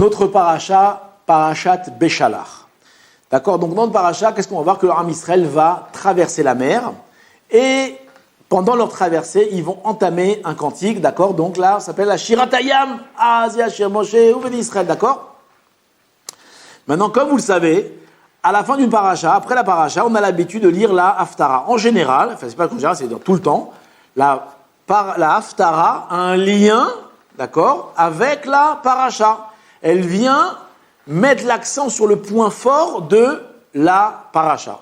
notre paracha, parachat Béchalach. D'accord? Donc dans le paracha, qu'est-ce qu'on va voir? Que le Ham Israël va traverser la mer et pendant leur traversée, ils vont entamer un cantique, d'accord? Donc là, ça s'appelle la Shiratayam, Azia Shir Moshe, Ouveni Israël, d'accord? Maintenant, comme vous le savez, à la fin d'une paracha, après la paracha, on a l'habitude de lire la Haftara. En général, enfin c'est pas qu'en général, c'est tout le temps, la Haftara a un lien, d'accord, avec la paracha. Elle vient mettre l'accent sur le point fort de la paracha.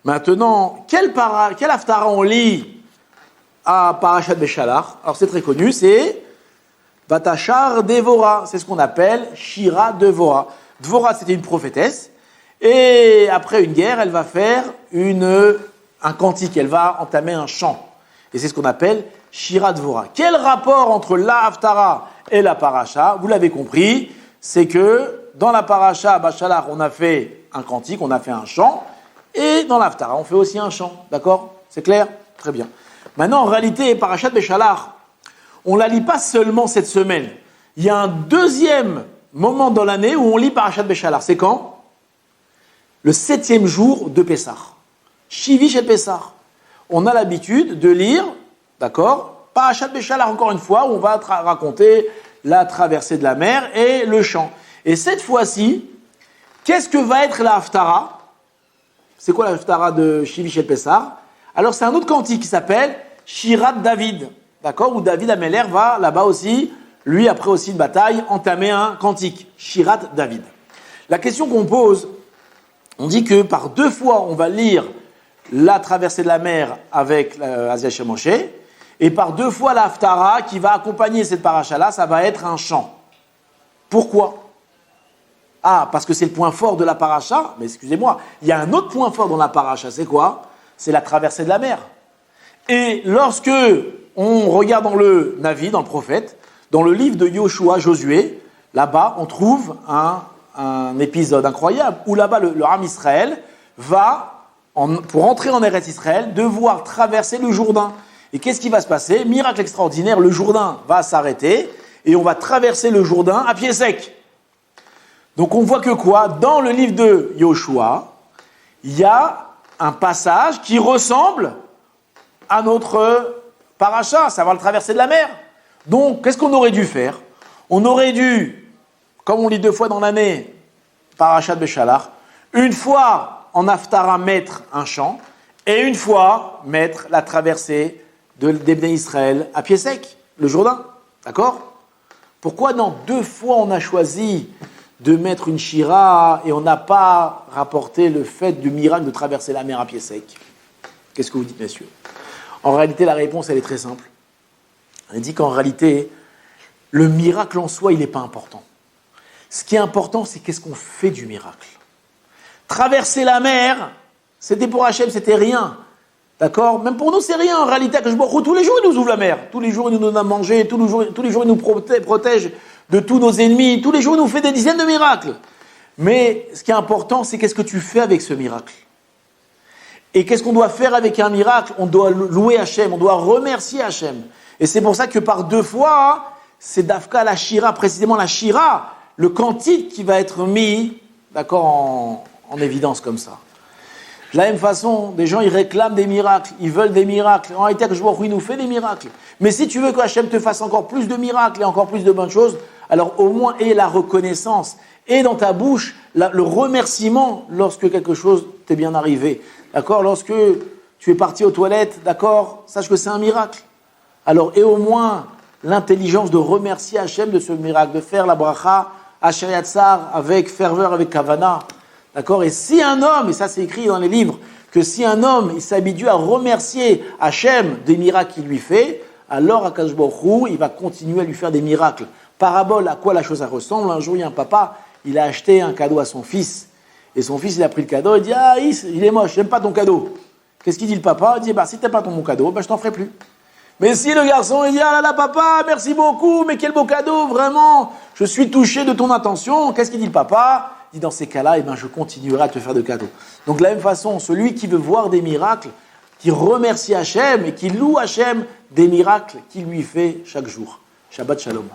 Maintenant, quelle Haftara on lit à Parashat Béchalach? Alors c'est très connu, c'est Vatachar Devora, c'est ce qu'on appelle Shira Devora. Dvora, c'était une prophétesse, et après une guerre, elle va faire un cantique, elle va entamer un chant. Et c'est ce qu'on appelle Shira Dvora. Quel rapport entre la Haftara et la paracha? Vous l'avez compris, c'est que dans la paracha Béchalach, on a fait un cantique, on a fait un chant, et dans la Haftara, on fait aussi un chant. D'accord? C'est clair? Très bien. Maintenant, en réalité, Parashat Béchalach, on ne la lit pas seulement cette semaine. Il y a un deuxième moment dans l'année où on lit Parashat Béchalach. C'est quand? Le 7e jour de Pessah. Shivish et Pessah. On a l'habitude de lire, d'accord, Parashat Béchalach, encore une fois, où on va raconter la traversée de la mer et le chant. Et cette fois-ci, qu'est-ce que va être la Haftara? C'est quoi la Haftara de Shivish et Pessah? Alors, c'est un autre cantique qui s'appelle Shirat David, d'accord, où David Améler va là-bas aussi, lui, après aussi une bataille, entamer un cantique, Shirat David. La question qu'on pose, on dit que par 2 fois, on va lire la traversée de la mer avec Azia Shir Moshe, et par 2 fois la Haftara qui va accompagner cette paracha-là, ça va être un chant. Pourquoi? Ah, parce que c'est le point fort de la paracha, mais excusez-moi, il y a un autre point fort dans la paracha, c'est quoi? C'est la traversée de la mer. Et lorsque on regarde dans le Navi, dans le prophète, dans le livre de Yoshua, Josué, là-bas, on trouve un épisode incroyable où là-bas, le Ham Israël va, pour entrer en Eretz Israël, devoir traverser le Jourdain. Et qu'est-ce qui va se passer? Miracle extraordinaire, le Jourdain va s'arrêter et on va traverser le Jourdain à pied sec. Donc on voit que quoi? Dans le livre de Yoshua, il y a un passage qui ressemble à notre paracha, savoir le traverser de la mer. Donc, qu'est-ce qu'on aurait dû faire? On aurait dû, comme on lit 2 fois dans l'année, Parashat Béchalach, une fois en Haftara mettre un chant, et une fois mettre la traversée des Bnei Israël à pied sec, le Jourdain. D'accord? Pourquoi dans 2 fois on a choisi de mettre une shira et on n'a pas rapporté le fait du miracle de traverser la mer à pied sec? Qu'est-ce que vous dites, messieurs? En réalité, la réponse, elle est très simple. Elle dit qu'en réalité, le miracle en soi, il n'est pas important. Ce qui est important, c'est qu'est-ce qu'on fait du miracle. Traverser la mer, c'était pour Hachem, c'était rien. D'accord? Même pour nous, c'est rien. En réalité, tous les jours, il nous ouvre la mer. Tous les jours, il nous donne à manger. Tous les jours, il nous protège de tous nos ennemis. Tous les jours, il nous fait des dizaines de miracles. Mais ce qui est important, c'est qu'est-ce que tu fais avec ce miracle. Et qu'est-ce qu'on doit faire avec un miracle? On doit louer Hachem, on doit remercier Hachem. Et c'est pour ça que par 2 fois, c'est Dafka la Shira, précisément la Shira, le cantique qui va être mis, d'accord, en évidence comme ça. De la même façon, des gens, ils réclament des miracles, ils veulent des miracles. En réalité, il nous fait des miracles. Mais si tu veux que Hachem te fasse encore plus de miracles et encore plus de bonnes choses, alors au moins aie la reconnaissance. Et dans ta bouche, le remerciement lorsque quelque chose t'est bien arrivé. D'accord? Lorsque tu es parti aux toilettes, d'accord? Sache que c'est un miracle. Alors, et au moins l'intelligence de remercier Hachem de ce miracle, de faire la bracha Asher Yatzar avec ferveur, avec kavana. D'accord? Et si un homme, et ça c'est écrit dans les livres, que si un homme il s'habitue à remercier Hachem des miracles qu'il lui fait, alors Akadosh Baruch Hu, il va continuer à lui faire des miracles. Parabole, à quoi la chose ressemble? Un jour, il y a un papa, il a acheté un cadeau à son fils. Et son fils, il a pris le cadeau, il dit « Ah, il est moche, j'aime pas ton cadeau. » Qu'est-ce qu'il dit le papa? Il dit « Si t'aimes pas mon cadeau, je t'en ferai plus. » Mais si le garçon, il dit « Ah là là, papa, merci beaucoup, mais quel beau cadeau, vraiment, je suis touché de ton attention. » Qu'est-ce qu'il dit le papa? Il dit « Dans ces cas-là, je continuerai à te faire de cadeaux. » Donc de la même façon, celui qui veut voir des miracles, qui remercie Hachem et qui loue Hachem des miracles qu'il lui fait chaque jour. Shabbat Shalom.